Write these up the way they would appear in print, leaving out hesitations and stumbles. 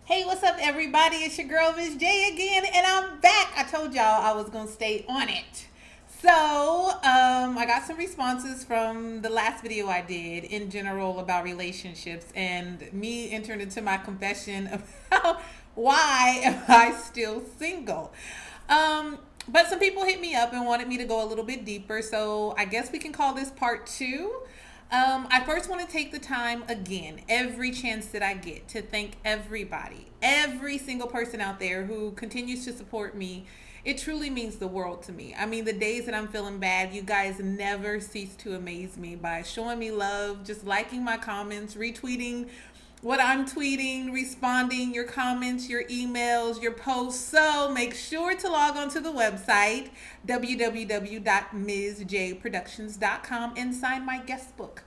Hey, what's up, everybody? It's your girl, Miss J, again, and I'm back. I told y'all I was going to stay on it. I got some responses from the last video I did in general about relationships and me entering into my confession about why am I still single. But some people hit me up and wanted me to go a little bit deeper, so I guess we can call this part two. I first want to take the time again, every chance that I get, to thank everybody, every single person out there who continues to support me. It truly means the world to me. I mean, the days that I'm feeling bad, you guys never cease to amaze me by showing me love, just liking my comments, retweeting what I'm tweeting, responding, your comments, your emails, your posts. So make sure to log on to the website, www.msjproductions.com, and sign my guest book.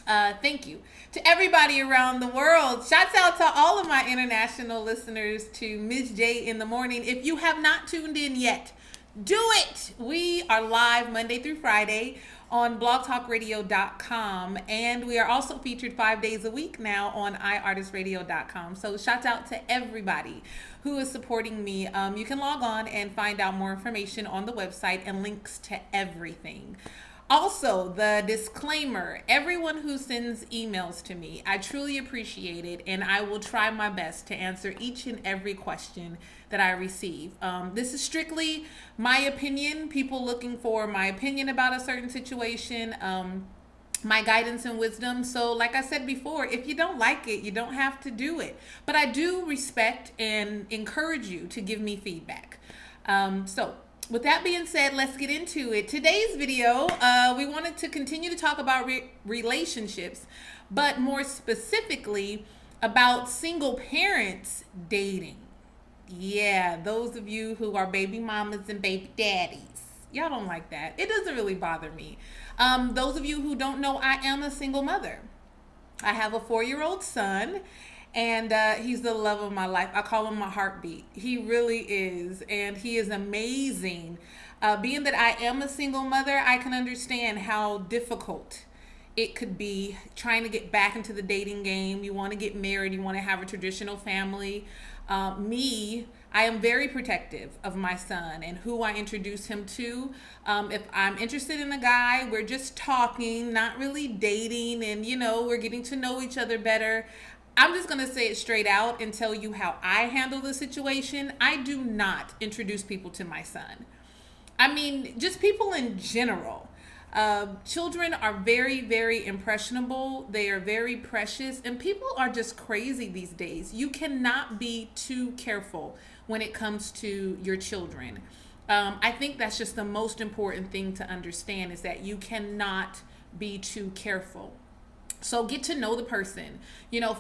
Thank you to everybody around the world. Shouts out to all of my international listeners to Ms. J in the morning. If you have not tuned in yet, do it. We are live Monday through Friday on blogtalkradio.com, and we are also featured 5 days a week now on iartistradio.com. So shouts out to everybody who is supporting me. You can log on and find out more information on the website and links to everything. Also, the disclaimer, everyone who sends emails to me, I truly appreciate it, and I will try my best to answer each and every question that I receive. This is strictly my opinion, people looking for my opinion about a certain situation, my guidance and wisdom. So like I said before, if you don't like it, you don't have to do it. But I do respect and encourage you to give me feedback. With that being said, let's get into it. Today's video, we wanted to continue to talk about relationships, but more specifically about single parents dating. Yeah, those of you who are baby mamas and baby daddies. Y'all don't like that. It doesn't really bother me. Those of you who don't know, I am a single mother. I have a 4-year-old son, and he's the love of my life. I call him my heartbeat. He really is, and he is amazing. Being that I am a single mother, I can understand how difficult it could be trying to get back into the dating game. You want to get married, you want to have a traditional family. I am very protective of my son and who I introduce him to. If I'm interested in a guy, we're just talking, not really dating, and we're getting to know each other better. I'm just going to say it straight out and tell you how I handle the situation. I do not introduce people to my son. I mean, just people in general. Children are very, very impressionable. They are very precious, and people are just crazy these days. You cannot be too careful when it comes to your children. I think that's just the most important thing to understand, is that you cannot be too careful. So get to know the person,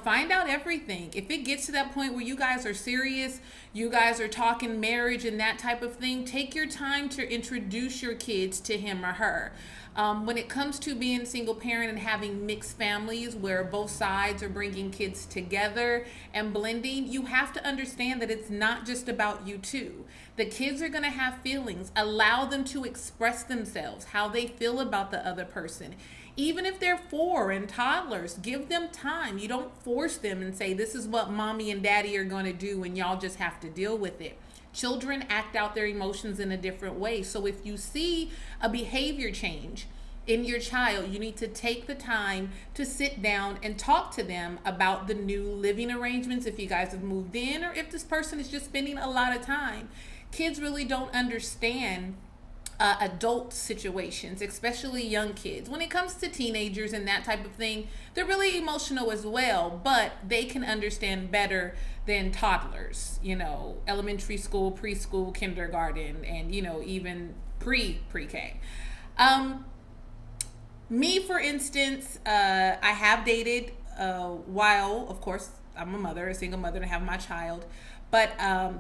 find out everything. If it gets to that point where you guys are serious, you guys are talking marriage and that type of thing, take your time to introduce your kids to him or her. When it comes to being single parent and having mixed families where both sides are bringing kids together and blending, you have to understand that it's not just about you two. The kids are going to have feelings. Allow them to express themselves, how they feel about the other person. Even if they're 4 and toddlers, give them time. You don't force them and say, this is what mommy and daddy are going to do, and y'all just have to deal with it. Children act out their emotions in a different way. So if you see a behavior change in your child, you need to take the time to sit down and talk to them about the new living arrangements, if you guys have moved in, or if this person is just spending a lot of time. Kids really don't understand adult situations, especially young kids. When it comes to teenagers and that type of thing, they're really emotional as well, but they can understand better than toddlers, elementary school, preschool, kindergarten, and even pre-K. Me, for instance, I have dated while, of course, I'm a single mother, and have my child, but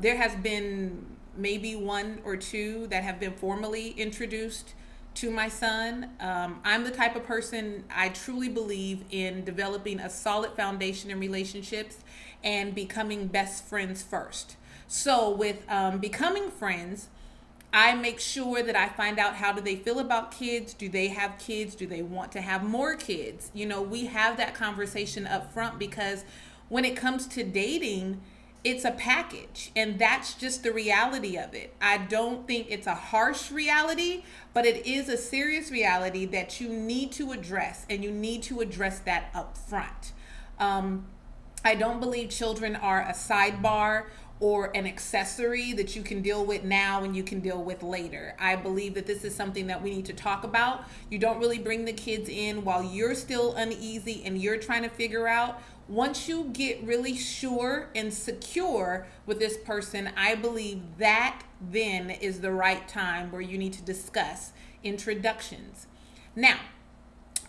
there has been maybe 1 or 2 that have been formally introduced to my son. I'm the type of person, I truly believe in developing a solid foundation in relationships and becoming best friends first. So with becoming friends, I make sure that I find out, how do they feel about kids? Do they have kids? Do they want to have more kids? We have that conversation up front, because when it comes to dating, it's a package, and that's just the reality of it. I don't think it's a harsh reality, but it is a serious reality that you need to address, and you need to address that up front. I don't believe children are a sidebar or an accessory that you can deal with now and you can deal with later. I believe that this is something that we need to talk about. You don't really bring the kids in while you're still uneasy and you're trying to figure out. Once you get really sure and secure with this person, I believe that then is the right time where you need to discuss introductions. Now,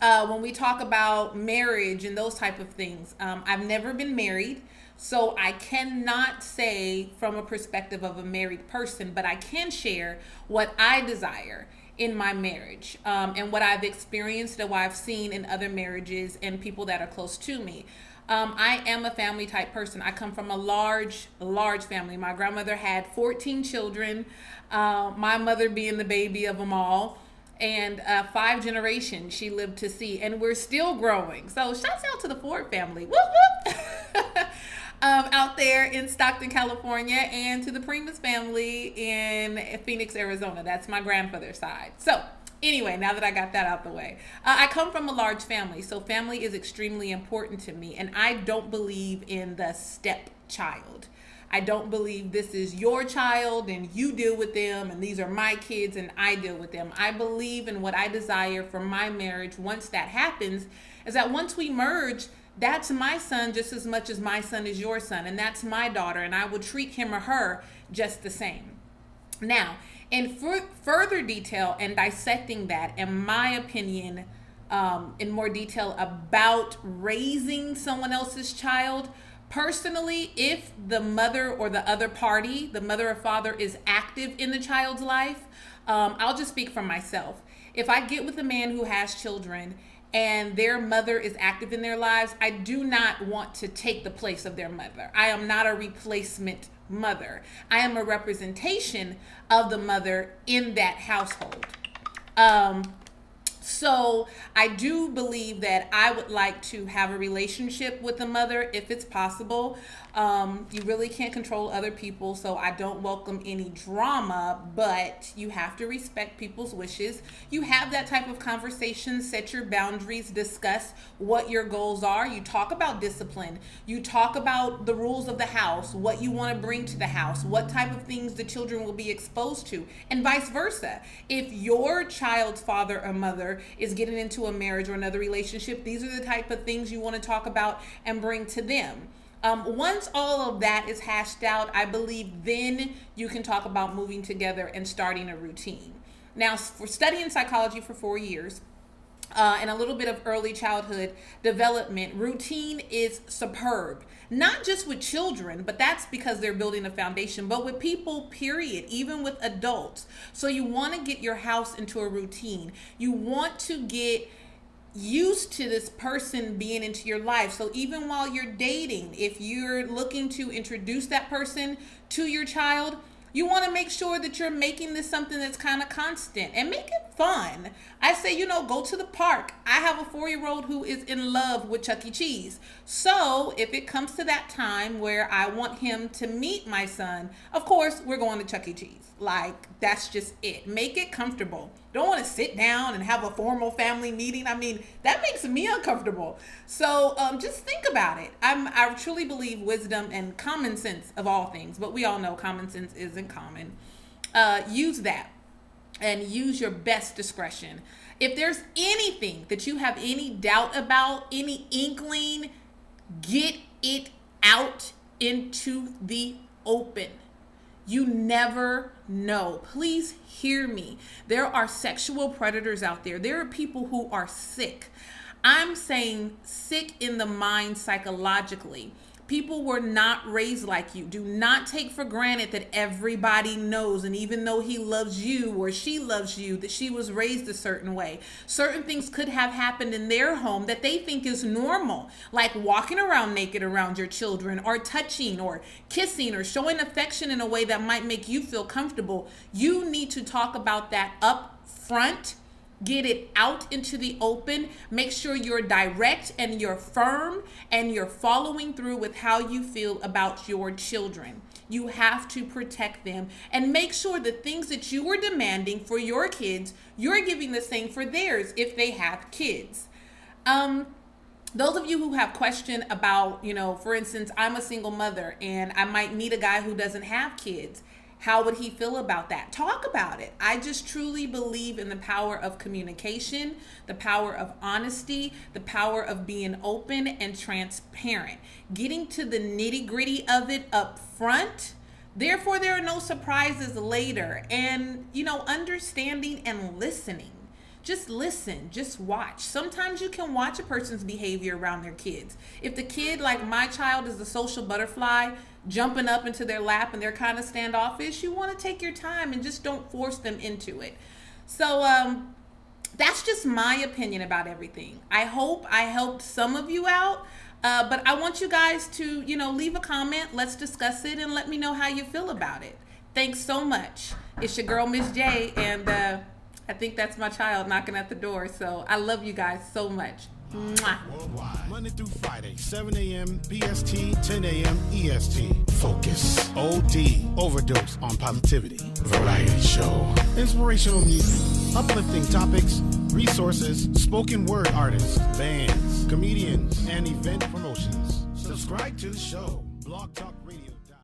when we talk about marriage and those type of things, I've never been married, so I cannot say from a perspective of a married person, but I can share what I desire in my marriage, and what I've experienced and what I've seen in other marriages and people that are close to me. I am a family type person. I come from a large family. My grandmother had 14 children, my mother being the baby of them all. And 5 generations she lived to see, and we're still growing. So shouts out to the Ford family. Whoop, whoop. Out there in Stockton, California, and to the Primus family in Phoenix, Arizona. That's my grandfather's side. So anyway, now that I got that out the way, I come from a large family, so family is extremely important to me, and I don't believe in the stepchild. I don't believe this is your child and you deal with them and these are my kids and I deal with them. I believe in what I desire for my marriage once that happens is that once we merge, that's my son just as much as my son is your son, and that's my daughter, and I will treat him or her just the same. Now, in further detail and dissecting that, in my opinion, in more detail about raising someone else's child, personally, if the mother or the other party, the mother or father, is active in the child's life, I'll just speak for myself. If I get with a man who has children and their mother is active in their lives, I do not want to take the place of their mother. I am not a replacement mother. I am a representation of the mother in that household. So I do believe that I would like to have a relationship with the mother if it's possible. You really can't control other people, so I don't welcome any drama, but you have to respect people's wishes. You have that type of conversation, set your boundaries, discuss what your goals are. You talk about discipline. You talk about the rules of the house, what you want to bring to the house, what type of things the children will be exposed to, and vice versa. If your child's father or mother is getting into a marriage or another relationship, these are the type of things you want to talk about and bring to them. Once all of that is hashed out, I believe then you can talk about moving together and starting a routine. Now, for studying psychology for 4 years, and a little bit of early childhood development, routine is superb. Not just with children, but that's because they're building a foundation, but with people, period, even with adults. So you want to get your house into a routine. You want to get used to this person being into your life. So even while you're dating, if you're looking to introduce that person to your child, you want to make sure that you're making this something that's kind of constant and make it fun. I say, go to the park. I have a 4-year-old who is in love with Chuck E. Cheese. So if it comes to that time where I want him to meet my son, of course, we're going to Chuck E. Cheese. Like, that's just it. Make it comfortable. Don't want to sit down and have a formal family meeting. I mean, that makes me uncomfortable. So just think about it. I truly believe wisdom and common sense of all things, but we all know common sense isn't common. Use that and use your best discretion. If there's anything that you have any doubt about, any inkling, get it out into the open. You never know. Please hear me. There are sexual predators out there. There are people who are sick. I'm saying sick in the mind psychologically. People were not raised like you. Do not take for granted that everybody knows, and even though he loves you or she loves you, that she was raised a certain way. Certain things could have happened in their home that they think is normal, like walking around naked around your children, or touching or kissing or showing affection in a way that might make you feel comfortable. You need to talk about that up front Get it out into the open. Make sure you're direct and you're firm and you're following through with how you feel about your children. You have to protect them and make sure the things that you are demanding for your kids, you're giving the same for theirs if they have kids. Those of you who have question about, for instance, I'm a single mother and I might meet a guy who doesn't have kids. How would he feel about that? Talk about it. I just truly believe in the power of communication, the power of honesty, the power of being open and transparent, getting to the nitty-gritty of it up front. Therefore, there are no surprises later. And, understanding and listening. Just listen, just watch. Sometimes you can watch a person's behavior around their kids. If the kid, like my child, is the social butterfly, jumping up into their lap and they're kind of standoffish, you want to take your time and just don't force them into it. So that's just my opinion about everything. I hope I helped some of you out, but I want you guys to, leave a comment. Let's discuss it and let me know how you feel about it. Thanks so much. It's your girl, Miss J, and I think that's my child knocking at the door. So I love you guys so much. Mwah. Worldwide. Monday through Friday, 7 a.m. PST, 10 a.m. EST. Focus. OD. Overdose on positivity. Variety show. Inspirational music. Uplifting topics. Resources. Spoken word artists. Bands. Comedians. And event promotions. Subscribe to the show. Blog Talk